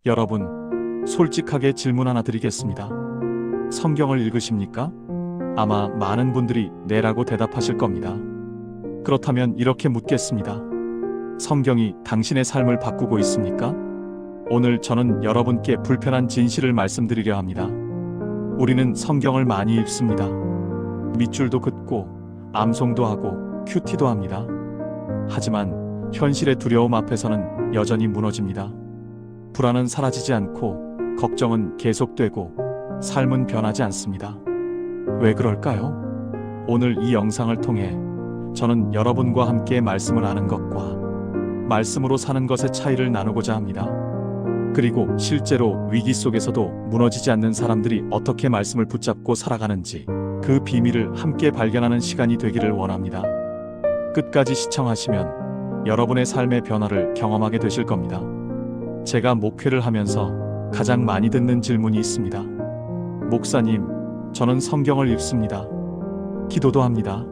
여러분, 솔직하게 질문 하나 드리겠습니다. 성경을 읽으십니까? 아마 많은 분들이 네라고 대답하실 겁니다. 그렇다면 이렇게 묻겠습니다. 성경이 당신의 삶을 바꾸고 있습니까? 오늘 저는 여러분께 불편한 진실을 말씀드리려 합니다. 우리는 성경을 많이 읽습니다. 밑줄도 긋고, 암송도 하고, 큐티도 합니다. 하지만 현실의 두려움 앞에서는 여전히 무너집니다. 불안은 사라지지 않고, 걱정은 계속되고, 삶은 변하지 않습니다. 왜 그럴까요? 오늘 이 영상을 통해 저는 여러분과 함께 말씀을 아는 것과 말씀으로 사는 것의 차이를 나누고자 합니다. 그리고 실제로 위기 속에서도 무너지지 않는 사람들이 어떻게 말씀을 붙잡고 살아가는지 그 비밀을 함께 발견하는 시간이 되기를 원합니다. 끝까지 시청하시면 여러분의 삶의 변화를 경험하게 되실 겁니다. 제가 목회를 하면서 가장 많이 듣는 질문이 있습니다. 목사님, 저는 성경을 읽습니다. 기도도 합니다.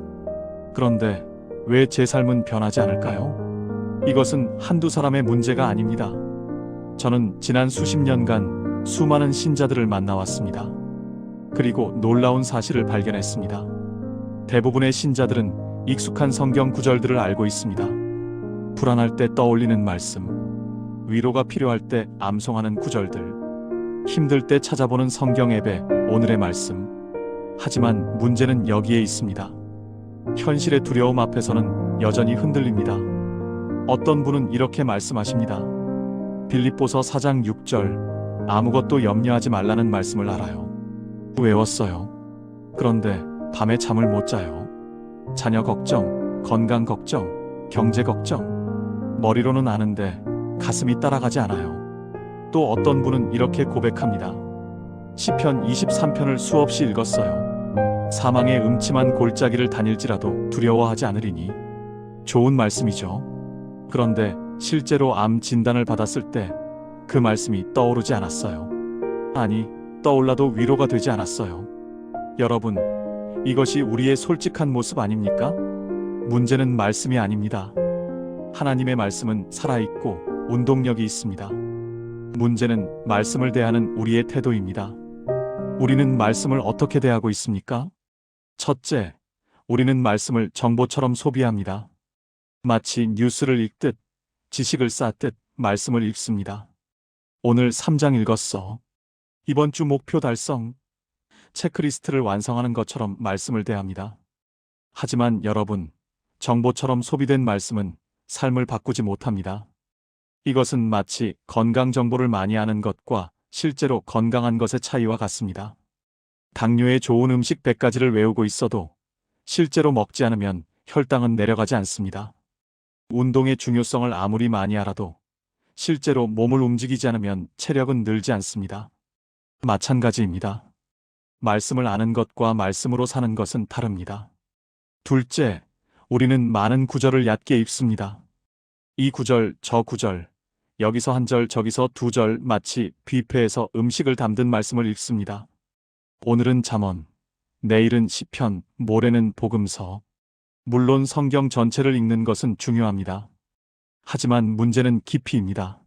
그런데 왜 제 삶은 변하지 않을까요? 이것은 한두 사람의 문제가 아닙니다. 저는 지난 수십 년간 수많은 신자들을 만나왔습니다. 그리고 놀라운 사실을 발견했습니다. 대부분의 신자들은 익숙한 성경 구절들을 알고 있습니다. 불안할 때 떠올리는 말씀, 위로가 필요할 때 암송하는 구절들, 힘들 때 찾아보는 성경 앱의 오늘의 말씀. 하지만 문제는 여기에 있습니다. 현실의 두려움 앞에서는 여전히 흔들립니다. 어떤 분은 이렇게 말씀하십니다. 빌립보서 4장 6절, 아무것도 염려하지 말라는 말씀을 알아요. 외웠어요. 그런데 밤에 잠을 못 자요. 자녀 걱정, 건강 걱정, 경제 걱정. 머리로는 아는데 가슴이 따라가지 않아요. 또 어떤 분은 이렇게 고백합니다. 시편 23편을 수없이 읽었어요. 사망의 음침한 골짜기를 다닐지라도 두려워하지 않으리니. 좋은 말씀이죠. 그런데 실제로 암 진단을 받았을 때 그 말씀이 떠오르지 않았어요. 아니, 떠올라도 위로가 되지 않았어요. 여러분, 이것이 우리의 솔직한 모습 아닙니까? 문제는 말씀이 아닙니다. 하나님의 말씀은 살아있고 운동력이 있습니다. 문제는 말씀을 대하는 우리의 태도입니다. 우리는 말씀을 어떻게 대하고 있습니까? 첫째, 우리는 말씀을 정보처럼 소비합니다. 마치 뉴스를 읽듯, 지식을 쌓듯 말씀을 읽습니다. 오늘 3장 읽었어. 이번 주 목표 달성. 체크리스트를 완성하는 것처럼 말씀을 대합니다. 하지만 여러분, 정보처럼 소비된 말씀은 삶을 바꾸지 못합니다. 이것은 마치 건강 정보를 많이 아는 것과 실제로 건강한 것의 차이와 같습니다. 당뇨에 좋은 음식 100가지를 외우고 있어도 실제로 먹지 않으면 혈당은 내려가지 않습니다. 운동의 중요성을 아무리 많이 알아도 실제로 몸을 움직이지 않으면 체력은 늘지 않습니다. 마찬가지입니다. 말씀을 아는 것과 말씀으로 사는 것은 다릅니다. 둘째, 우리는 많은 구절을 얕게 읽습니다. 이 구절, 저 구절, 여기서 한 절, 저기서 두 절, 마치 뷔페에서 음식을 담든 말씀을 읽습니다. 오늘은 잠언, 내일은 시편, 모레는 복음서. 물론 성경 전체를 읽는 것은 중요합니다. 하지만 문제는 깊이입니다.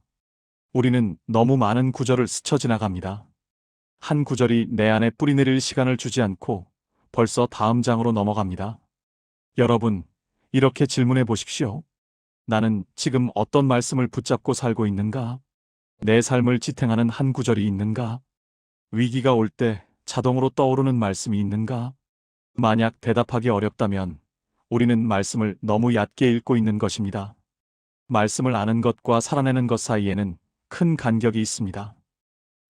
우리는 너무 많은 구절을 스쳐 지나갑니다. 한 구절이 내 안에 뿌리내릴 시간을 주지 않고 벌써 다음 장으로 넘어갑니다. 여러분, 이렇게 질문해 보십시오. 나는 지금 어떤 말씀을 붙잡고 살고 있는가? 내 삶을 지탱하는 한 구절이 있는가? 위기가 올 때 자동으로 떠오르는 말씀이 있는가? 만약 대답하기 어렵다면 우리는 말씀을 너무 얕게 읽고 있는 것입니다. 말씀을 아는 것과 살아내는 것 사이에는 큰 간격이 있습니다.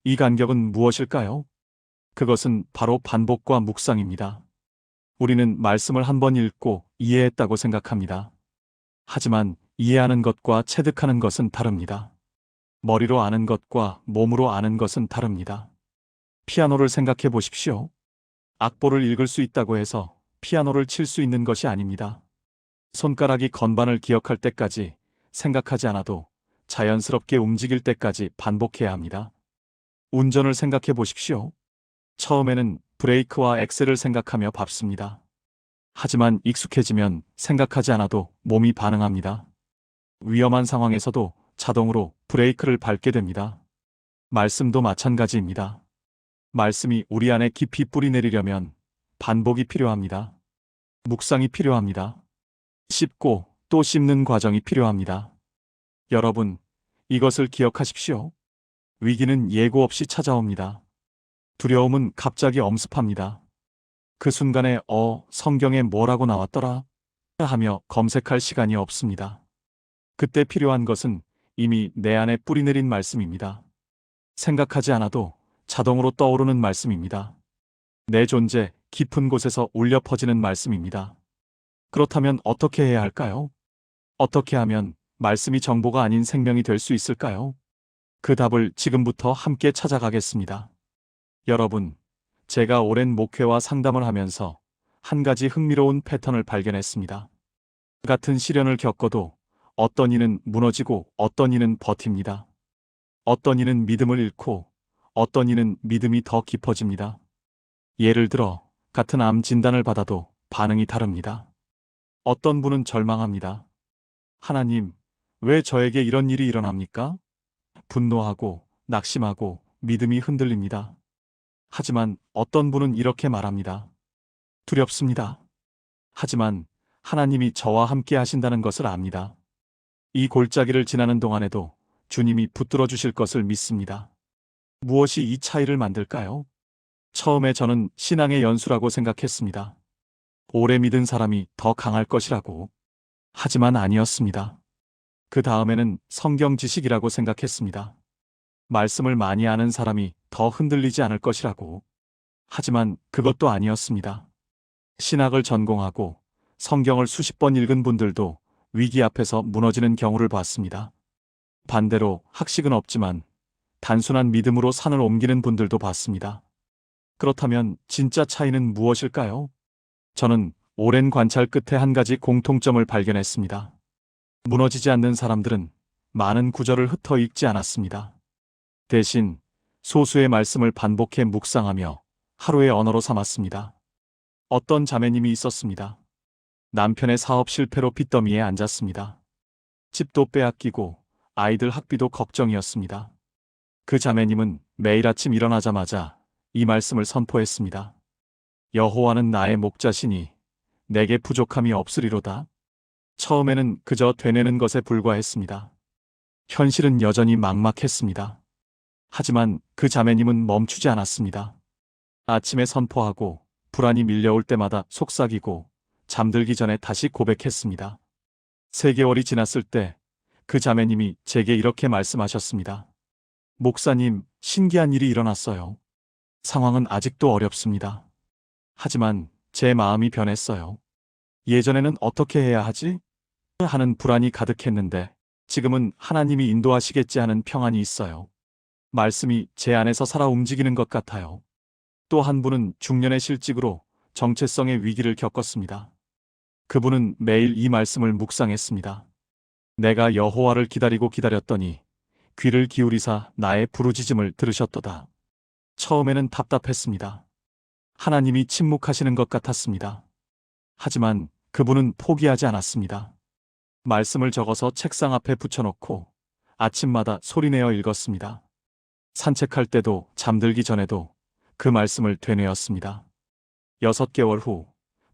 이 간격은 무엇일까요? 그것은 바로 반복과 묵상입니다. 우리는 말씀을 한 번 읽고 이해했다고 생각합니다. 하지만 이해하는 것과 체득하는 것은 다릅니다. 머리로 아는 것과 몸으로 아는 것은 다릅니다. 피아노를 생각해 보십시오. 악보를 읽을 수 있다고 해서 피아노를 칠 수 있는 것이 아닙니다. 손가락이 건반을 기억할 때까지 생각하지 않아도 자연스럽게 움직일 때까지 반복해야 합니다. 운전을 생각해 보십시오. 처음에는 브레이크와 엑셀을 생각하며 밟습니다. 하지만 익숙해지면 생각하지 않아도 몸이 반응합니다. 위험한 상황에서도 자동으로 브레이크를 밟게 됩니다. 말씀도 마찬가지입니다. 말씀이 우리 안에 깊이 뿌리 내리려면 반복이 필요합니다. 묵상이 필요합니다. 씹고 또 씹는 과정이 필요합니다. 여러분, 이것을 기억하십시오. 위기는 예고 없이 찾아옵니다. 두려움은 갑자기 엄습합니다. 그 순간에 성경에 뭐라고 나왔더라? 하며 검색할 시간이 없습니다. 그때 필요한 것은 이미 내 안에 뿌리내린 말씀입니다. 생각하지 않아도 자동으로 떠오르는 말씀입니다. 내 존재 깊은 곳에서 울려 퍼지는 말씀입니다. 그렇다면 어떻게 해야 할까요? 어떻게 하면 말씀이 정보가 아닌 생명이 될 수 있을까요? 그 답을 지금부터 함께 찾아가겠습니다. 여러분, 제가 오랜 목회와 상담을 하면서 한 가지 흥미로운 패턴을 발견했습니다. 같은 시련을 겪어도 어떤 이는 무너지고 어떤 이는 버팁니다. 어떤 이는 믿음을 잃고 어떤 이는 믿음이 더 깊어집니다. 예를 들어 같은 암 진단을 받아도 반응이 다릅니다. 어떤 분은 절망합니다. 하나님, 왜 저에게 이런 일이 일어납니까? 분노하고 낙심하고 믿음이 흔들립니다. 하지만 어떤 분은 이렇게 말합니다. 두렵습니다. 하지만 하나님이 저와 함께 하신다는 것을 압니다. 이 골짜기를 지나는 동안에도 주님이 붙들어 주실 것을 믿습니다. 무엇이 이 차이를 만들까요? 처음에 저는 신앙의 연수라고 생각했습니다. 오래 믿은 사람이 더 강할 것이라고. 하지만 아니었습니다. 그 다음에는 성경 지식이라고 생각했습니다. 말씀을 많이 아는 사람이 더 흔들리지 않을 것이라고. 하지만 그것도 아니었습니다. 신학을 전공하고 성경을 수십 번 읽은 분들도 위기 앞에서 무너지는 경우를 봤습니다. 반대로 학식은 없지만 단순한 믿음으로 산을 옮기는 분들도 봤습니다. 그렇다면 진짜 차이는 무엇일까요? 저는 오랜 관찰 끝에 한 가지 공통점을 발견했습니다. 무너지지 않는 사람들은 많은 구절을 흩어 읽지 않았습니다. 대신 소수의 말씀을 반복해 묵상하며 하루의 언어로 삼았습니다. 어떤 자매님이 있었습니다. 남편의 사업 실패로 빚더미에 앉았습니다. 집도 빼앗기고 아이들 학비도 걱정이었습니다. 그 자매님은 매일 아침 일어나자마자 이 말씀을 선포했습니다. 여호와는 나의 목자시니 내게 부족함이 없으리로다. 처음에는 그저 되뇌는 것에 불과했습니다. 현실은 여전히 막막했습니다. 하지만 그 자매님은 멈추지 않았습니다. 아침에 선포하고 불안이 밀려올 때마다 속삭이고 잠들기 전에 다시 고백했습니다. 3개월이 지났을 때 그 자매님이 제게 이렇게 말씀하셨습니다. 목사님, 신기한 일이 일어났어요. 상황은 아직도 어렵습니다. 하지만 제 마음이 변했어요. 예전에는 어떻게 해야 하지? 하는 불안이 가득했는데 지금은 하나님이 인도하시겠지 하는 평안이 있어요. 말씀이 제 안에서 살아 움직이는 것 같아요. 또 한 분은 중년의 실직으로 정체성의 위기를 겪었습니다. 그분은 매일 이 말씀을 묵상했습니다. 내가 여호와를 기다리고 기다렸더니 귀를 기울이사 나의 부르짖음을 들으셨도다. 처음에는 답답했습니다. 하나님이 침묵하시는 것 같았습니다. 하지만 그분은 포기하지 않았습니다. 말씀을 적어서 책상 앞에 붙여놓고 아침마다 소리내어 읽었습니다. 산책할 때도 잠들기 전에도 그 말씀을 되뇌었습니다. 6개월 후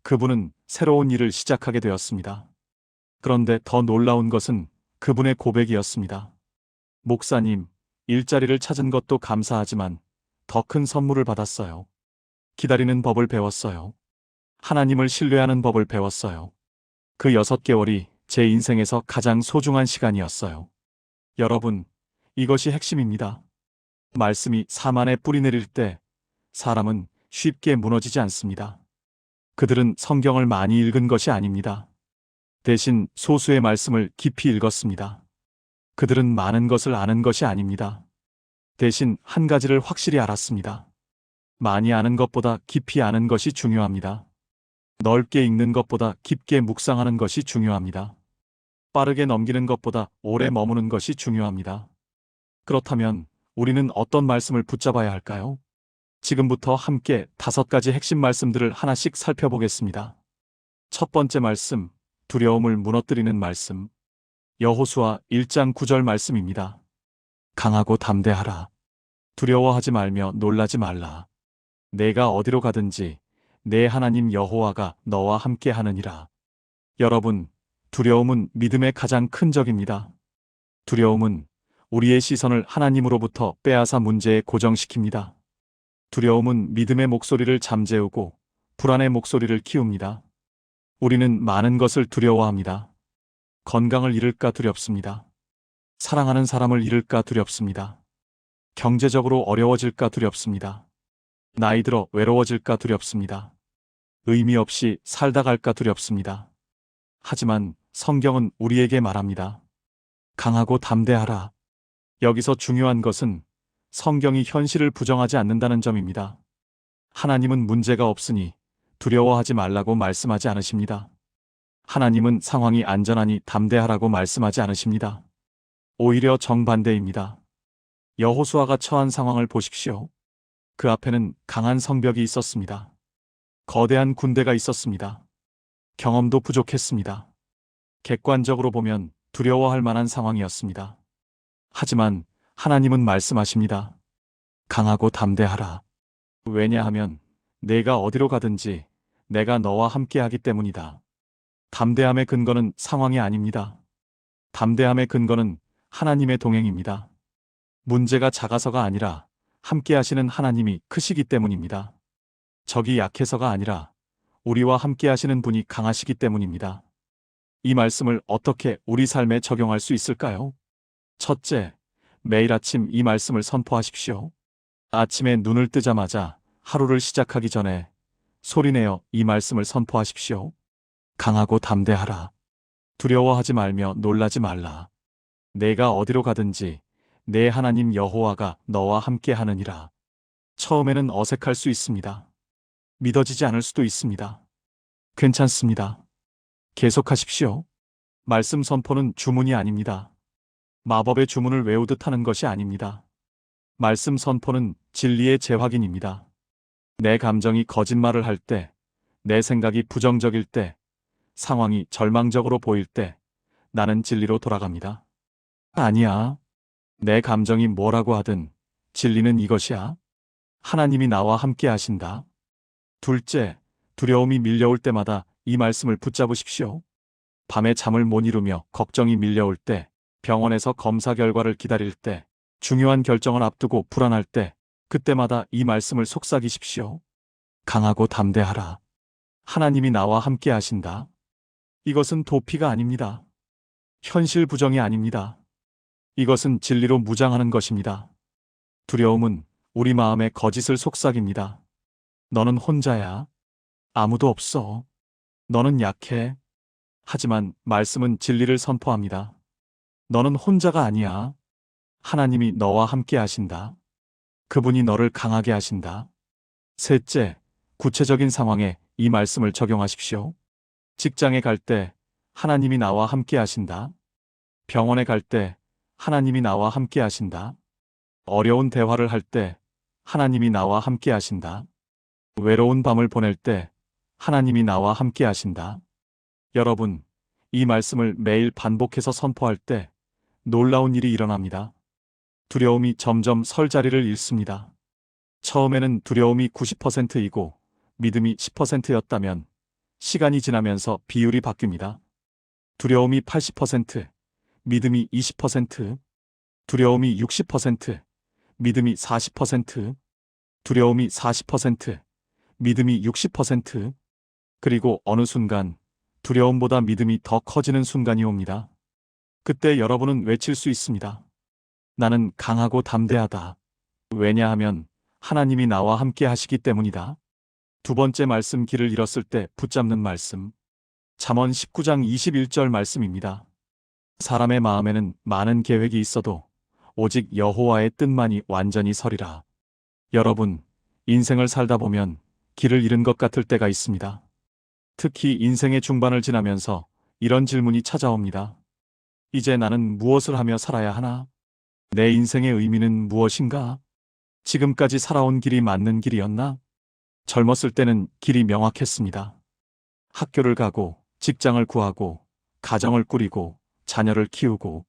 그분은 새로운 일을 시작하게 되었습니다. 그런데 더 놀라운 것은 그분의 고백이었습니다. 목사님, 일자리를 찾은 것도 감사하지만 더 큰 선물을 받았어요. 기다리는 법을 배웠어요. 하나님을 신뢰하는 법을 배웠어요. 그 6개월이 제 인생에서 가장 소중한 시간이었어요. 여러분, 이것이 핵심입니다. 말씀이 사만에 뿌리내릴 때 사람은 쉽게 무너지지 않습니다. 그들은 성경을 많이 읽은 것이 아닙니다. 대신 소수의 말씀을 깊이 읽었습니다. 그들은 많은 것을 아는 것이 아닙니다. 대신 한 가지를 확실히 알았습니다. 많이 아는 것보다 깊이 아는 것이 중요합니다. 넓게 읽는 것보다 깊게 묵상하는 것이 중요합니다. 빠르게 넘기는 것보다 오래 머무는 것이 중요합니다. 그렇다면 우리는 어떤 말씀을 붙잡아야 할까요? 지금부터 함께 5가지 핵심 말씀들을 하나씩 살펴보겠습니다. 첫 번째 말씀, 두려움을 무너뜨리는 말씀. 여호수아 1장 9절 말씀입니다. 강하고 담대하라. 두려워하지 말며 놀라지 말라. 내가 어디로 가든지 내 하나님 여호와가 너와 함께 하느니라. 여러분, 두려움은 믿음의 가장 큰 적입니다. 두려움은 우리의 시선을 하나님으로부터 빼앗아 문제에 고정시킵니다. 두려움은 믿음의 목소리를 잠재우고 불안의 목소리를 키웁니다. 우리는 많은 것을 두려워합니다. 건강을 잃을까 두렵습니다. 사랑하는 사람을 잃을까 두렵습니다. 경제적으로 어려워질까 두렵습니다. 나이 들어 외로워질까 두렵습니다. 의미 없이 살다 갈까 두렵습니다. 하지만 성경은 우리에게 말합니다. 강하고 담대하라. 여기서 중요한 것은 성경이 현실을 부정하지 않는다는 점입니다. 하나님은 문제가 없으니 두려워하지 말라고 말씀하지 않으십니다. 하나님은 상황이 안전하니 담대하라고 말씀하지 않으십니다. 오히려 정반대입니다. 여호수아가 처한 상황을 보십시오. 그 앞에는 강한 성벽이 있었습니다. 거대한 군대가 있었습니다. 경험도 부족했습니다. 객관적으로 보면 두려워할 만한 상황이었습니다. 하지만 하나님은 말씀하십니다. 강하고 담대하라. 왜냐하면 내가 어디로 가든지 내가 너와 함께하기 때문이다. 담대함의 근거는 상황이 아닙니다. 담대함의 근거는 하나님의 동행입니다. 문제가 작아서가 아니라 함께 하시는 하나님이 크시기 때문입니다. 적이 약해서가 아니라 우리와 함께 하시는 분이 강하시기 때문입니다. 이 말씀을 어떻게 우리 삶에 적용할 수 있을까요? 첫째, 매일 아침 이 말씀을 선포하십시오. 아침에 눈을 뜨자마자 하루를 시작하기 전에 소리내어 이 말씀을 선포하십시오. 강하고 담대하라. 두려워하지 말며 놀라지 말라. 내가 어디로 가든지 내 하나님 여호와가 너와 함께 하느니라. 처음에는 어색할 수 있습니다. 믿어지지 않을 수도 있습니다. 괜찮습니다. 계속하십시오. 말씀 선포는 주문이 아닙니다. 마법의 주문을 외우듯 하는 것이 아닙니다. 말씀 선포는 진리의 재확인입니다. 내 감정이 거짓말을 할 때, 내 생각이 부정적일 때, 상황이 절망적으로 보일 때 나는 진리로 돌아갑니다. 아니야. 내 감정이 뭐라고 하든 진리는 이것이야. 하나님이 나와 함께 하신다. 둘째, 두려움이 밀려올 때마다 이 말씀을 붙잡으십시오. 밤에 잠을 못 이루며 걱정이 밀려올 때, 병원에서 검사 결과를 기다릴 때, 중요한 결정을 앞두고 불안할 때, 그때마다 이 말씀을 속삭이십시오. 강하고 담대하라. 하나님이 나와 함께 하신다. 이것은 도피가 아닙니다. 현실 부정이 아닙니다. 이것은 진리로 무장하는 것입니다. 두려움은 우리 마음에 거짓을 속삭입니다. 너는 혼자야. 아무도 없어. 너는 약해. 하지만 말씀은 진리를 선포합니다. 너는 혼자가 아니야. 하나님이 너와 함께 하신다. 그분이 너를 강하게 하신다. 셋째, 구체적인 상황에 이 말씀을 적용하십시오. 직장에 갈 때 하나님이 나와 함께 하신다. 병원에 갈 때 하나님이 나와 함께 하신다. 어려운 대화를 할 때 하나님이 나와 함께 하신다. 외로운 밤을 보낼 때 하나님이 나와 함께 하신다. 여러분, 이 말씀을 매일 반복해서 선포할 때 놀라운 일이 일어납니다. 두려움이 점점 설 자리를 잃습니다. 처음에는 두려움이 90%이고 믿음이 10%였다면 시간이 지나면서 비율이 바뀝니다. 두려움이 80%, 믿음이 20%, 두려움이 60%, 믿음이 40%, 두려움이 40%, 믿음이 60%, 그리고 어느 순간 두려움보다 믿음이 더 커지는 순간이 옵니다. 그때 여러분은 외칠 수 있습니다. 나는 강하고 담대하다. 왜냐하면 하나님이 나와 함께 하시기 때문이다. 두 번째 말씀, 길을 잃었을 때 붙잡는 말씀. 잠언 19장 21절 말씀입니다. 사람의 마음에는 많은 계획이 있어도 오직 여호와의 뜻만이 완전히 서리라. 여러분, 인생을 살다 보면 길을 잃은 것 같을 때가 있습니다. 특히 인생의 중반을 지나면서 이런 질문이 찾아옵니다. 이제 나는 무엇을 하며 살아야 하나? 내 인생의 의미는 무엇인가? 지금까지 살아온 길이 맞는 길이었나? 젊었을 때는 길이 명확했습니다. 학교를 가고, 직장을 구하고, 가정을 꾸리고, 자녀를 키우고,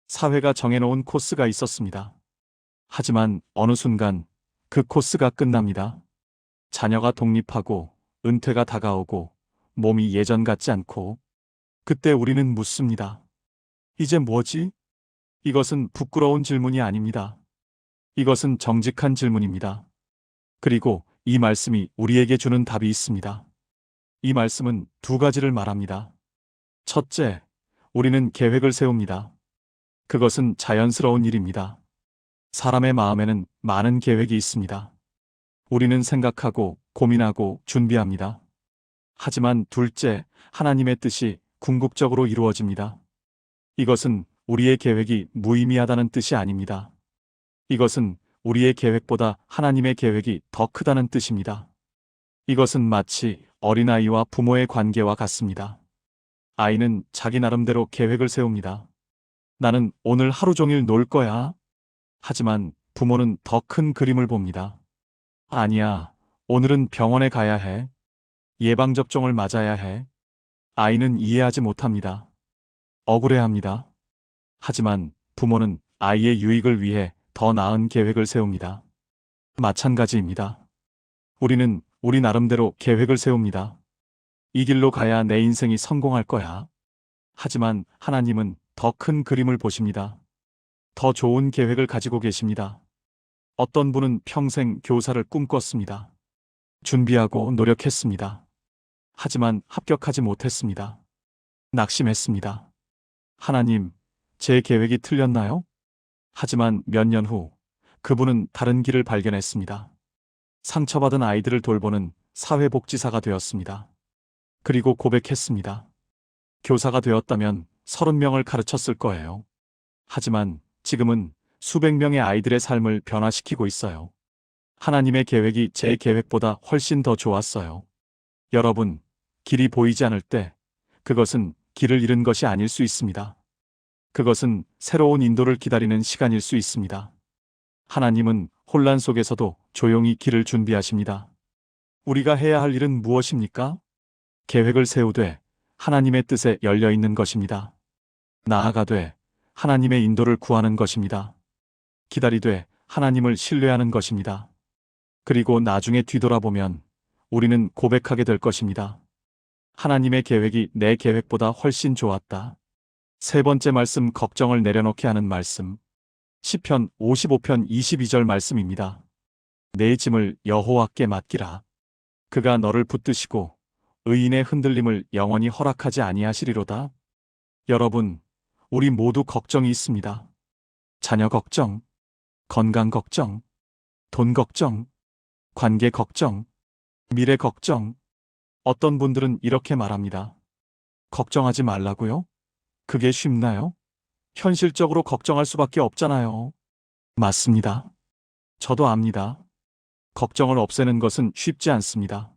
사회가 정해놓은 코스가 있었습니다. 하지만 어느 순간 그 코스가 끝납니다. 자녀가 독립하고 은퇴가 다가오고 몸이 예전 같지 않고 그때 우리는 묻습니다. 이제 뭐지? 이것은 부끄러운 질문이 아닙니다. 이것은 정직한 질문입니다. 그리고 이 말씀이 우리에게 주는 답이 있습니다. 이 말씀은 두 가지를 말합니다. 첫째, 우리는 계획을 세웁니다. 그것은 자연스러운 일입니다. 사람의 마음에는 많은 계획이 있습니다. 우리는 생각하고 고민하고 준비합니다. 하지만 둘째, 하나님의 뜻이 궁극적으로 이루어집니다. 이것은 우리의 계획이 무의미하다는 뜻이 아닙니다. 이것은 우리의 계획보다 하나님의 계획이 더 크다는 뜻입니다. 이것은 마치 어린아이와 부모의 관계와 같습니다. 아이는 자기 나름대로 계획을 세웁니다. 나는 오늘 하루 종일 놀 거야. 하지만 부모는 더 큰 그림을 봅니다. 아니야, 오늘은 병원에 가야 해. 예방접종을 맞아야 해. 아이는 이해하지 못합니다. 억울해합니다. 하지만 부모는 아이의 유익을 위해 더 나은 계획을 세웁니다. 마찬가지입니다. 우리는 우리 나름대로 계획을 세웁니다. 이 길로 가야 내 인생이 성공할 거야. 하지만 하나님은 더 큰 그림을 보십니다. 더 좋은 계획을 가지고 계십니다. 어떤 분은 평생 교사를 꿈꿨습니다. 준비하고 노력했습니다. 하지만 합격하지 못했습니다. 낙심했습니다. 하나님, 제 계획이 틀렸나요? 하지만 몇 년 후 그분은 다른 길을 발견했습니다. 상처받은 아이들을 돌보는 사회복지사가 되었습니다. 그리고 고백했습니다. 교사가 되었다면 30명을 가르쳤을 거예요. 하지만 지금은 수백 명의 아이들의 삶을 변화시키고 있어요. 하나님의 계획이 제 계획보다 훨씬 더 좋았어요. 여러분, 길이 보이지 않을 때 그것은 길을 잃은 것이 아닐 수 있습니다. 그것은 새로운 인도를 기다리는 시간일 수 있습니다. 하나님은 혼란 속에서도 조용히 길을 준비하십니다. 우리가 해야 할 일은 무엇입니까? 계획을 세우되 하나님의 뜻에 열려 있는 것입니다. 나아가되 하나님의 인도를 구하는 것입니다. 기다리되 하나님을 신뢰하는 것입니다. 그리고 나중에 뒤돌아보면 우리는 고백하게 될 것입니다. 하나님의 계획이 내 계획보다 훨씬 좋았다. 세 번째 말씀, 걱정을 내려놓게 하는 말씀. 시편 55편 22절 말씀입니다. 내 짐을 여호와께 맡기라. 그가 너를 붙드시고 의인의 흔들림을 영원히 허락하지 아니하시리로다. 여러분, 우리 모두 걱정이 있습니다. 자녀 걱정, 건강 걱정, 돈 걱정, 관계 걱정, 미래 걱정. 어떤 분들은 이렇게 말합니다. 걱정하지 말라고요? 그게 쉽나요? 현실적으로 걱정할 수밖에 없잖아요. 맞습니다. 저도 압니다. 걱정을 없애는 것은 쉽지 않습니다.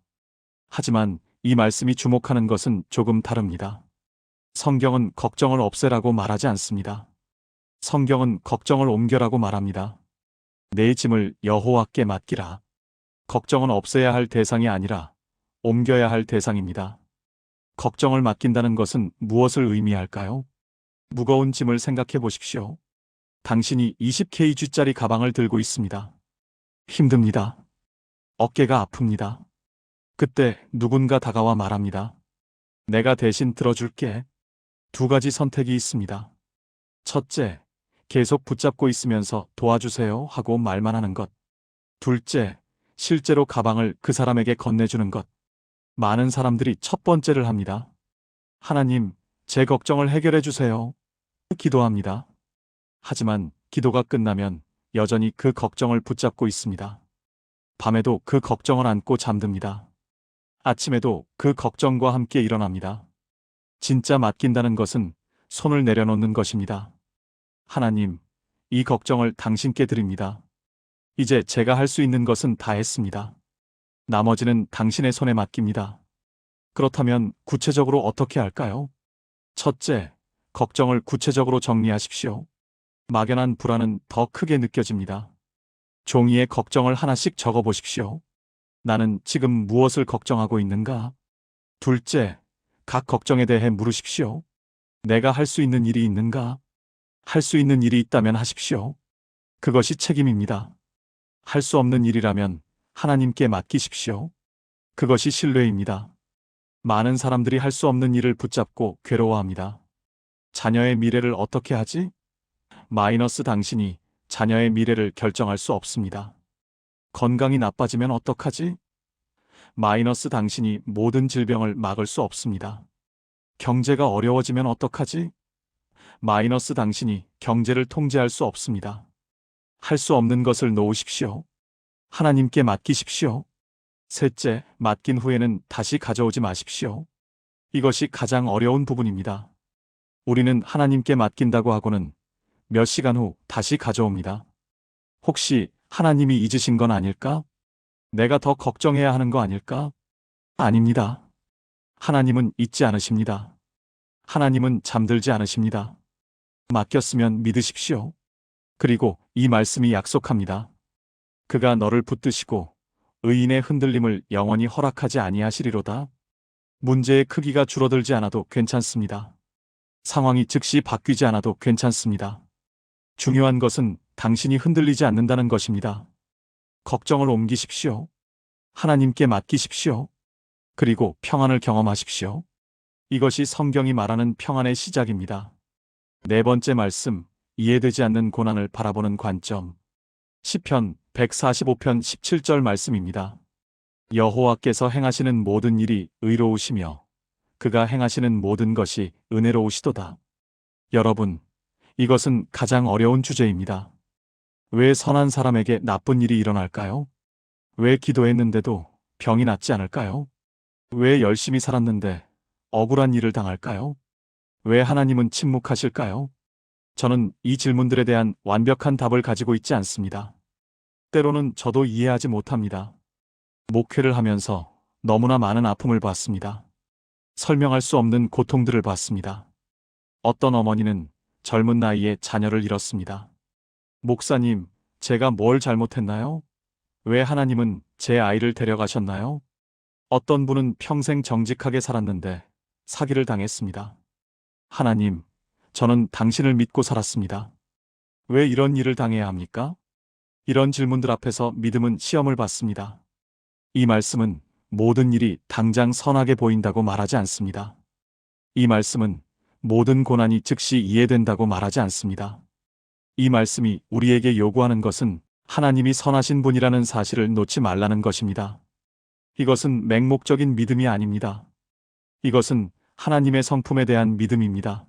하지만 이 말씀이 주목하는 것은 조금 다릅니다. 성경은 걱정을 없애라고 말하지 않습니다. 성경은 걱정을 옮겨라고 말합니다. 내 짐을 여호와께 맡기라. 걱정은 없애야 할 대상이 아니라 옮겨야 할 대상입니다. 걱정을 맡긴다는 것은 무엇을 의미할까요? 무거운 짐을 생각해 보십시오. 당신이 20kg짜리 가방을 들고 있습니다. 힘듭니다. 어깨가 아픕니다. 그때 누군가 다가와 말합니다. 내가 대신 들어줄게. 두 가지 선택이 있습니다. 첫째, 계속 붙잡고 있으면서 도와주세요 하고 말만 하는 것. 둘째, 실제로 가방을 그 사람에게 건네주는 것. 많은 사람들이 첫 번째를 합니다. 하나님, 제 걱정을 해결해 주세요. 기도합니다. 하지만 기도가 끝나면 여전히 그 걱정을 붙잡고 있습니다. 밤에도 그 걱정을 안고 잠듭니다. 아침에도 그 걱정과 함께 일어납니다. 진짜 맡긴다는 것은 손을 내려놓는 것입니다. 하나님, 이 걱정을 당신께 드립니다. 이제 제가 할 수 있는 것은 다 했습니다. 나머지는 당신의 손에 맡깁니다. 그렇다면 구체적으로 어떻게 할까요? 첫째, 걱정을 구체적으로 정리하십시오. 막연한 불안은 더 크게 느껴집니다. 종이에 걱정을 하나씩 적어 보십시오. 나는 지금 무엇을 걱정하고 있는가? 둘째, 각 걱정에 대해 물으십시오. 내가 할 수 있는 일이 있는가? 할 수 있는 일이 있다면 하십시오. 그것이 책임입니다. 할 수 없는 일이라면 하나님께 맡기십시오. 그것이 신뢰입니다. 많은 사람들이 할 수 없는 일을 붙잡고 괴로워합니다. 자녀의 미래를 어떻게 하지? 마이너스 당신이 자녀의 미래를 결정할 수 없습니다. 건강이 나빠지면 어떡하지? 마이너스 당신이 모든 질병을 막을 수 없습니다. 경제가 어려워지면 어떡하지? 마이너스 당신이 경제를 통제할 수 없습니다. 할 수 없는 것을 놓으십시오. 하나님께 맡기십시오. 셋째, 맡긴 후에는 다시 가져오지 마십시오. 이것이 가장 어려운 부분입니다. 우리는 하나님께 맡긴다고 하고는 몇 시간 후 다시 가져옵니다. 혹시 하나님이 잊으신 건 아닐까? 내가 더 걱정해야 하는 거 아닐까? 아닙니다. 하나님은 잊지 않으십니다. 하나님은 잠들지 않으십니다. 맡겼으면 믿으십시오. 그리고 이 말씀이 약속합니다. 그가 너를 붙드시고 의인의 흔들림을 영원히 허락하지 아니하시리로다. 문제의 크기가 줄어들지 않아도 괜찮습니다. 상황이 즉시 바뀌지 않아도 괜찮습니다. 중요한 것은 당신이 흔들리지 않는다는 것입니다. 걱정을 옮기십시오. 하나님께 맡기십시오. 그리고 평안을 경험하십시오. 이것이 성경이 말하는 평안의 시작입니다. 네 번째 말씀, 이해되지 않는 고난을 바라보는 관점. 시편 145편 17절 말씀입니다. 여호와께서 행하시는 모든 일이 의로우시며 그가 행하시는 모든 것이 은혜로우시도다. 여러분, 이것은 가장 어려운 주제입니다. 왜 선한 사람에게 나쁜 일이 일어날까요? 왜 기도했는데도 병이 낫지 않을까요? 왜 열심히 살았는데 억울한 일을 당할까요? 왜 하나님은 침묵하실까요? 저는 이 질문들에 대한 완벽한 답을 가지고 있지 않습니다. 때로는 저도 이해하지 못합니다. 목회를 하면서 너무나 많은 아픔을 봤습니다. 설명할 수 없는 고통들을 봤습니다. 어떤 어머니는 젊은 나이에 자녀를 잃었습니다. 목사님, 제가 뭘 잘못했나요? 왜 하나님은 제 아이를 데려가셨나요? 어떤 분은 평생 정직하게 살았는데 사기를 당했습니다. 하나님, 저는 당신을 믿고 살았습니다. 왜 이런 일을 당해야 합니까? 이런 질문들 앞에서 믿음은 시험을 받습니다. 이 말씀은 모든 일이 당장 선하게 보인다고 말하지 않습니다. 이 말씀은 모든 고난이 즉시 이해된다고 말하지 않습니다. 이 말씀이 우리에게 요구하는 것은 하나님이 선하신 분이라는 사실을 놓지 말라는 것입니다. 이것은 맹목적인 믿음이 아닙니다. 이것은 하나님의 성품에 대한 믿음입니다.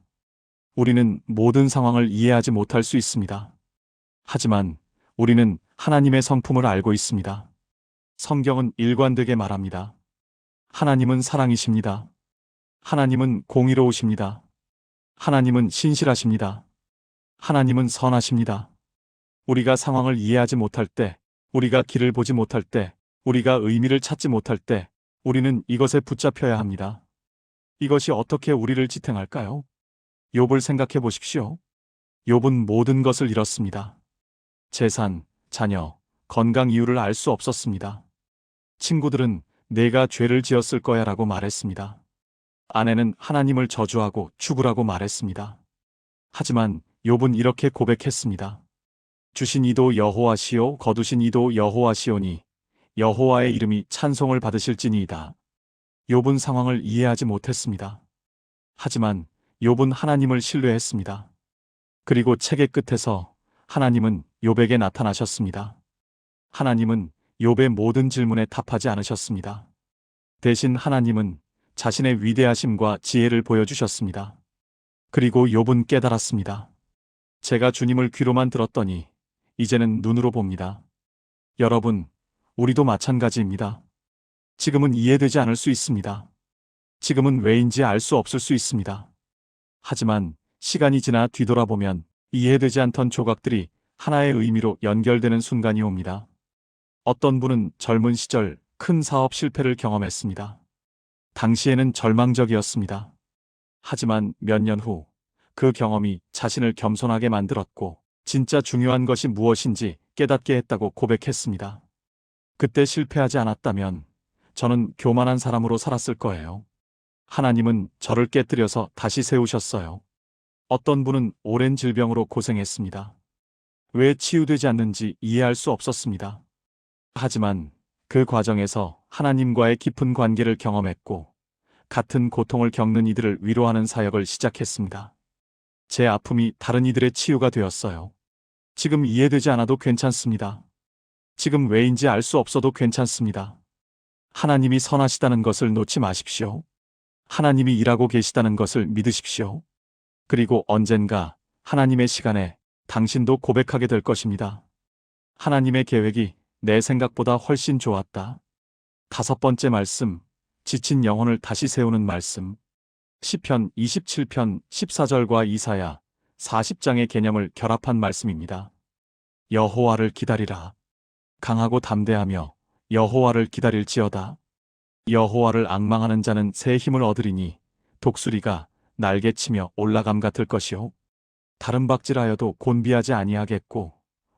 우리는 모든 상황을 이해하지 못할 수 있습니다. 하지만 우리는 하나님의 성품을 알고 있습니다. 성경은 일관되게 말합니다. 하나님은 사랑이십니다. 하나님은 공의로우십니다. 하나님은 신실하십니다. 하나님은 선하십니다. 우리가 상황을 이해하지 못할 때, 우리가 길을 보지 못할 때, 우리가 의미를 찾지 못할 때, 우리는 이것에 붙잡혀야 합니다. 이것이 어떻게 우리를 지탱할까요? 욥을 생각해 보십시오. 욥은 모든 것을 잃었습니다. 재산, 자녀, 건강 이유를 알 수 없었습니다. 친구들은 내가 죄를 지었을 거야 라고 말했습니다. 아내는 하나님을 저주하고 죽으라고 말했습니다. 하지만 욥은 이렇게 고백했습니다. 주신 이도 여호와시요 거두신 이도 여호와시오니 여호와의 이름이 찬송을 받으실지니이다. 욥은 상황을 이해하지 못했습니다. 하지만 욥은 하나님을 신뢰했습니다. 그리고 책의 끝에서 하나님은 욥에게 나타나셨습니다. 하나님은 욥의 모든 질문에 답하지 않으셨습니다. 대신 하나님은 자신의 위대하심과 지혜를 보여주셨습니다. 그리고 욥은 깨달았습니다. 제가 주님을 귀로만 들었더니 이제는 눈으로 봅니다. 여러분, 우리도 마찬가지입니다. 지금은 이해되지 않을 수 있습니다. 지금은 왜인지 알 수 없을 수 있습니다. 하지만 시간이 지나 뒤돌아보면 이해되지 않던 조각들이 하나의 의미로 연결되는 순간이 옵니다. 어떤 분은 젊은 시절 큰 사업 실패를 경험했습니다. 당시에는 절망적이었습니다. 하지만 몇 년 후 그 경험이 자신을 겸손하게 만들었고 진짜 중요한 것이 무엇인지 깨닫게 했다고 고백했습니다. 그때 실패하지 않았다면 저는 교만한 사람으로 살았을 거예요. 하나님은 저를 깨뜨려서 다시 세우셨어요. 어떤 분은 오랜 질병으로 고생했습니다. 왜 치유되지 않는지 이해할 수 없었습니다. 하지만 그 과정에서 하나님과의 깊은 관계를 경험했고, 같은 고통을 겪는 이들을 위로하는 사역을 시작했습니다. 제 아픔이 다른 이들의 치유가 되었어요. 지금 이해되지 않아도 괜찮습니다. 지금 왜인지 알 수 없어도 괜찮습니다. 하나님이 선하시다는 것을 놓지 마십시오. 하나님이 일하고 계시다는 것을 믿으십시오. 그리고 언젠가 하나님의 시간에 당신도 고백하게 될 것입니다. 하나님의 계획이 내 생각보다 훨씬 좋았다. 5번째 말씀, 지친 영혼을 다시 세우는 말씀. 시편 27편 14절과 이사야 40장의 개념을 결합한 말씀입니다. 여호와를 기다리라. 강하고 담대하며 여호와를 기다릴지어다. 여호와를 앙망하는 자는 새 힘을 얻으리니 독수리가 날개치며 올라감 같을 것이요. 다른 박질하여도 곤비하지 아니하겠고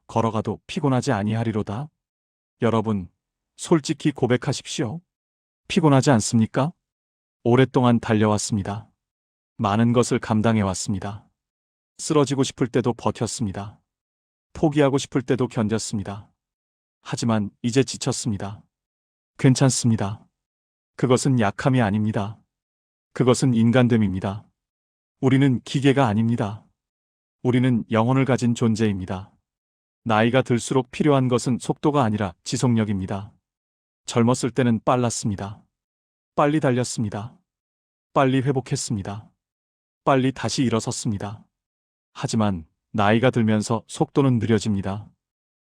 걸어가도 피곤하지 아니하리로다. 여러분, 솔직히 고백하십시오. 피곤하지 않습니까? 오랫동안 달려왔습니다. 많은 것을 감당해왔습니다. 쓰러지고 싶을 때도 버텼습니다. 포기하고 싶을 때도 견뎠습니다. 하지만 이제 지쳤습니다. 괜찮습니다. 그것은 약함이 아닙니다. 그것은 인간됨입니다. 우리는 기계가 아닙니다. 우리는 영혼을 가진 존재입니다. 나이가 들수록 필요한 것은 속도가 아니라 지속력입니다. 젊었을 때는 빨랐습니다. 빨리 달렸습니다. 빨리 회복했습니다. 빨리 다시 일어섰습니다. 하지만 나이가 들면서 속도는 느려집니다.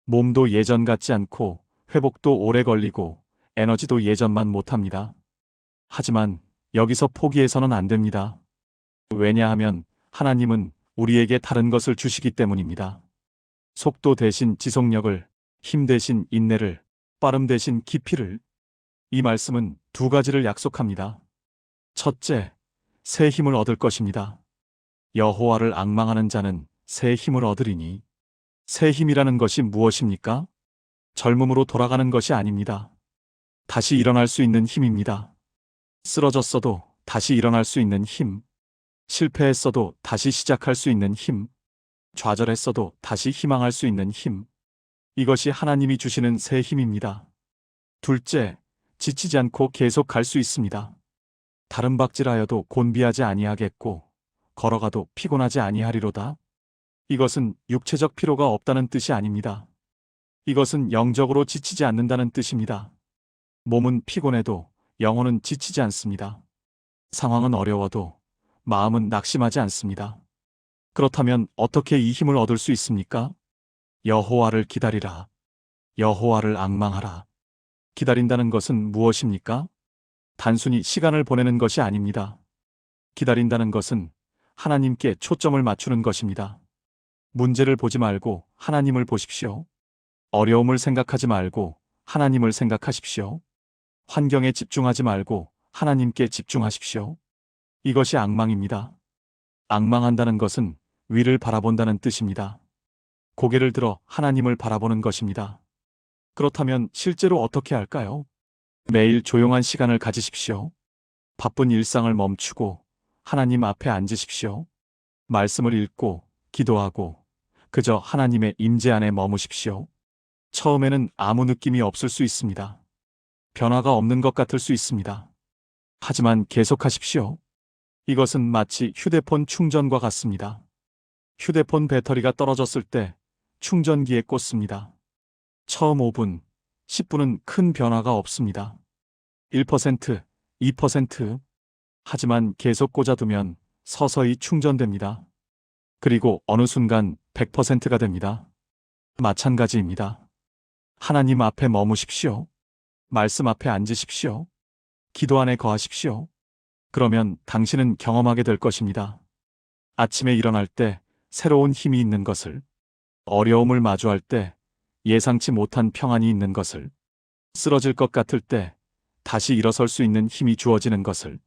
몸도 예전 같지 않고 회복도 오래 걸리고 에너지도 예전만 못합니다. 하지만 여기서 포기해서는 안 됩니다. 왜냐하면 하나님은 우리에게 다른 것을 주시기 때문입니다. 속도 대신 지속력을, 힘 대신 인내를, 빠름 대신 깊이를. 이 말씀은 2가지를 약속합니다. 첫째, 새 힘을 얻을 것입니다. 여호와를 앙망하는 자는 새 힘을 얻으리니. 새 힘이라는 것이 무엇입니까? 젊음으로 돌아가는 것이 아닙니다. 다시 일어날 수 있는 힘입니다. 쓰러졌어도 다시 일어날 수 있는 힘. 실패했어도 다시 시작할 수 있는 힘. 좌절했어도 다시 희망할 수 있는 힘. 이것이 하나님이 주시는 새 힘입니다. 둘째, 지치지 않고 계속 갈 수 있습니다. 다른 박질하여도 곤비하지 아니하겠고 걸어가도 피곤하지 아니하리로다. 이것은 육체적 피로가 없다는 뜻이 아닙니다. 이것은 영적으로 지치지 않는다는 뜻입니다. 몸은 피곤해도 영혼은 지치지 않습니다. 상황은 어려워도 마음은 낙심하지 않습니다. 그렇다면 어떻게 이 힘을 얻을 수 있습니까? 여호와를 기다리라. 여호와를 앙망하라. 기다린다는 것은 무엇입니까? 단순히 시간을 보내는 것이 아닙니다. 기다린다는 것은 하나님께 초점을 맞추는 것입니다. 문제를 보지 말고 하나님을 보십시오. 어려움을 생각하지 말고 하나님을 생각하십시오. 환경에 집중하지 말고 하나님께 집중하십시오. 이것이 앙망입니다. 앙망한다는 것은 위를 바라본다는 뜻입니다. 고개를 들어 하나님을 바라보는 것입니다. 그렇다면 실제로 어떻게 할까요? 매일 조용한 시간을 가지십시오. 바쁜 일상을 멈추고 하나님 앞에 앉으십시오. 말씀을 읽고 기도하고 그저 하나님의 임재 안에 머무십시오. 처음에는 아무 느낌이 없을 수 있습니다. 변화가 없는 것 같을 수 있습니다. 하지만 계속하십시오. 이것은 마치 휴대폰 충전과 같습니다. 휴대폰 배터리가 떨어졌을 때 충전기에 꽂습니다. 처음 5분, 10분은 큰 변화가 없습니다. 1%, 2%. 하지만 계속 꽂아두면 서서히 충전됩니다. 그리고 어느 순간 100%가 됩니다. 마찬가지입니다. 하나님 앞에 머무십시오. 말씀 앞에 앉으십시오. 기도 안에 거하십시오. 그러면 당신은 경험하게 될 것입니다. 아침에 일어날 때 새로운 힘이 있는 것을, 어려움을 마주할 때 예상치 못한 평안이 있는 것을, 쓰러질 것 같을 때 다시 일어설 수 있는 힘이 주어지는 것을.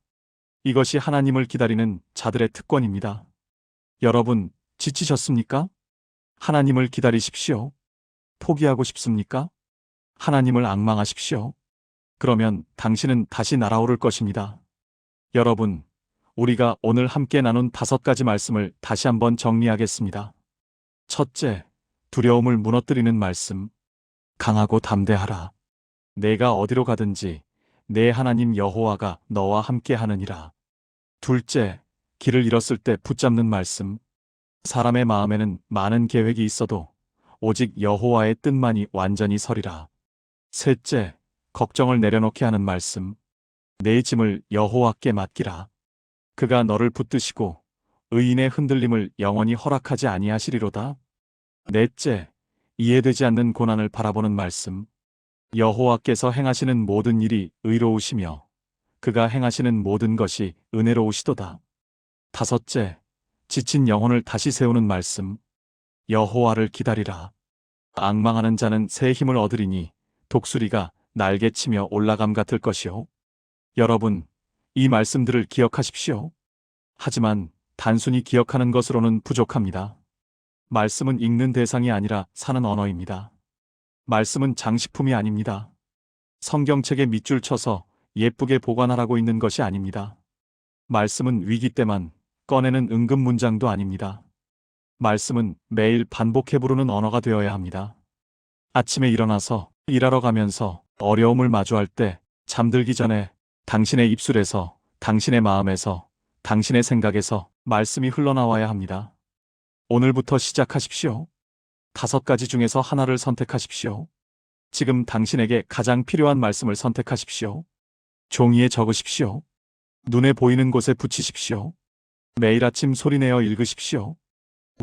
이것이 하나님을 기다리는 자들의 특권입니다. 여러분, 지치셨습니까? 하나님을 기다리십시오. 포기하고 싶습니까? 하나님을 앙망하십시오. 그러면 당신은 다시 날아오를 것입니다. 여러분, 우리가 오늘 함께 나눈 5가지 말씀을 다시 한번 정리하겠습니다. 첫째, 두려움을 무너뜨리는 말씀. 강하고 담대하라. 내가 어디로 가든지 내 하나님 여호와가 너와 함께 하느니라. 둘째, 길을 잃었을 때 붙잡는 말씀. 사람의 마음에는 많은 계획이 있어도 오직 여호와의 뜻만이 완전히 서리라. 셋째, 걱정을 내려놓게 하는 말씀. 내 짐을 여호와께 맡기라. 그가 너를 붙드시고 의인의 흔들림을 영원히 허락하지 아니하시리로다. 넷째, 이해되지 않는 고난을 바라보는 말씀. 여호와께서 행하시는 모든 일이 의로우시며 그가 행하시는 모든 것이 은혜로우시도다. 다섯째, 지친 영혼을 다시 세우는 말씀. 여호와를 기다리라. 앙망하는 자는 새 힘을 얻으리니 독수리가 날개치며 올라감 같을 것이요. 여러분, 이 말씀들을 기억하십시오. 하지만 단순히 기억하는 것으로는 부족합니다. 말씀은 읽는 대상이 아니라 사는 언어입니다. 말씀은 장식품이 아닙니다. 성경책에 밑줄 쳐서 예쁘게 보관하라고 있는 것이 아닙니다. 말씀은 위기 때만 꺼내는 응급 문장도 아닙니다. 말씀은 매일 반복해 부르는 언어가 되어야 합니다. 아침에 일어나서 일하러 가면서 어려움을 마주할 때 잠들기 전에 당신의 입술에서, 당신의 마음에서, 당신의 생각에서 말씀이 흘러나와야 합니다. 오늘부터 시작하십시오. 5가지 중에서 하나를 선택하십시오. 지금 당신에게 가장 필요한 말씀을 선택하십시오. 종이에 적으십시오. 눈에 보이는 곳에 붙이십시오. 매일 아침 소리내어 읽으십시오.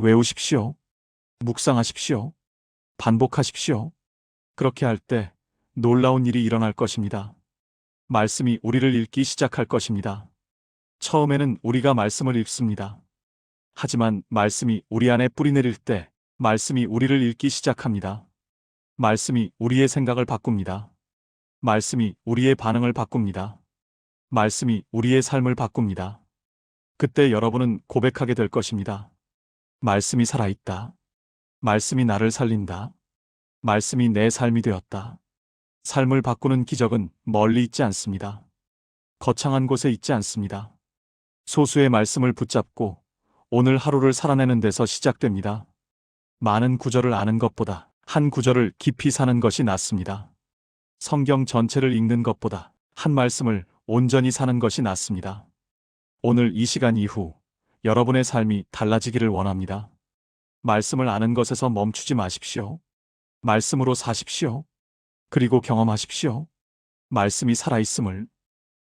외우십시오. 묵상하십시오. 반복하십시오. 그렇게 할 때 놀라운 일이 일어날 것입니다. 말씀이 우리를 읽기 시작할 것입니다. 처음에는 우리가 말씀을 읽습니다. 하지만 말씀이 우리 안에 뿌리내릴 때 말씀이 우리를 읽기 시작합니다. 말씀이 우리의 생각을 바꿉니다. 말씀이 우리의 반응을 바꿉니다. 말씀이 우리의 삶을 바꿉니다. 그때 여러분은 고백하게 될 것입니다. 말씀이 살아있다. 말씀이 나를 살린다. 말씀이 내 삶이 되었다. 삶을 바꾸는 기적은 멀리 있지 않습니다. 거창한 곳에 있지 않습니다. 소수의 말씀을 붙잡고 오늘 하루를 살아내는 데서 시작됩니다. 많은 구절을 아는 것보다 한 구절을 깊이 사는 것이 낫습니다. 성경 전체를 읽는 것보다 한 말씀을 온전히 사는 것이 낫습니다. 오늘 이 시간 이후 여러분의 삶이 달라지기를 원합니다. 말씀을 아는 것에서 멈추지 마십시오. 말씀으로 사십시오. 그리고 경험하십시오. 말씀이 살아있음을.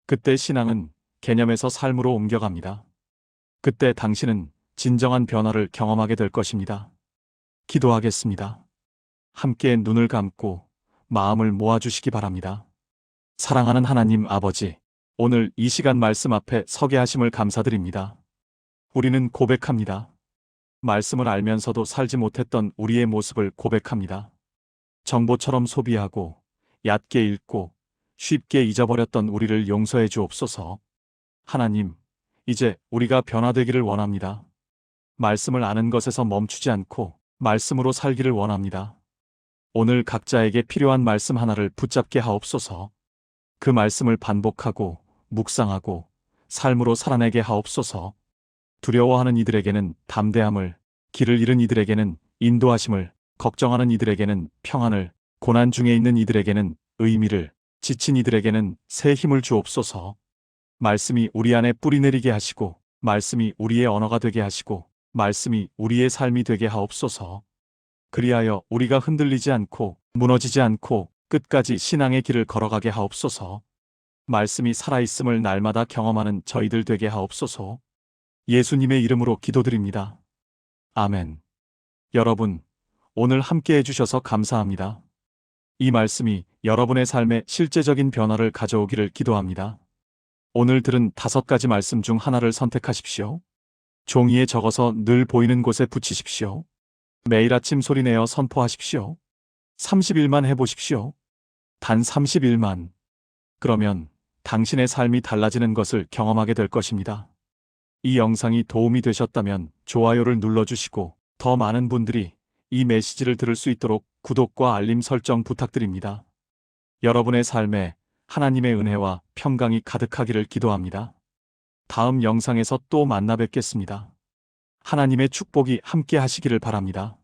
그때 신앙은 개념에서 삶으로 옮겨갑니다. 그때 당신은 진정한 변화를 경험하게 될 것입니다. 기도하겠습니다. 함께 눈을 감고 마음을 모아주시기 바랍니다. 사랑하는 하나님 아버지, 오늘 이 시간 말씀 앞에 서게 하심을 감사드립니다. 우리는 고백합니다. 말씀을 알면서도 살지 못했던 우리의 모습을 고백합니다. 정보처럼 소비하고 얕게 읽고 쉽게 잊어버렸던 우리를 용서해 주옵소서. 하나님, 이제 우리가 변화되기를 원합니다. 말씀을 아는 것에서 멈추지 않고 말씀으로 살기를 원합니다. 오늘 각자에게 필요한 말씀 하나를 붙잡게 하옵소서. 그 말씀을 반복하고 묵상하고 삶으로 살아내게 하옵소서. 두려워하는 이들에게는 담대함을, 길을 잃은 이들에게는 인도하심을, 걱정하는 이들에게는 평안을, 고난 중에 있는 이들에게는 의미를, 지친 이들에게는 새 힘을 주옵소서. 말씀이 우리 안에 뿌리내리게 하시고, 말씀이 우리의 언어가 되게 하시고, 말씀이 우리의 삶이 되게 하옵소서. 그리하여 우리가 흔들리지 않고 무너지지 않고 끝까지 신앙의 길을 걸어가게 하옵소서. 말씀이 살아있음을 날마다 경험하는 저희들 되게 하옵소서. 예수님의 이름으로 기도드립니다. 아멘. 여러분, 오늘 함께 해주셔서 감사합니다. 이 말씀이 여러분의 삶에 실제적인 변화를 가져오기를 기도합니다. 오늘 들은 5가지 말씀 중 하나를 선택하십시오. 종이에 적어서 늘 보이는 곳에 붙이십시오. 매일 아침 소리내어 선포하십시오. 30일만 해보십시오. 단 30일만. 그러면 당신의 삶이 달라지는 것을 경험하게 될 것입니다. 이 영상이 도움이 되셨다면 좋아요를 눌러주시고 더 많은 분들이 이 메시지를 들을 수 있도록 구독과 알림 설정 부탁드립니다. 여러분의 삶에 하나님의 은혜와 평강이 가득하기를 기도합니다. 다음 영상에서 또 만나 뵙겠습니다. 하나님의 축복이 함께 하시기를 바랍니다.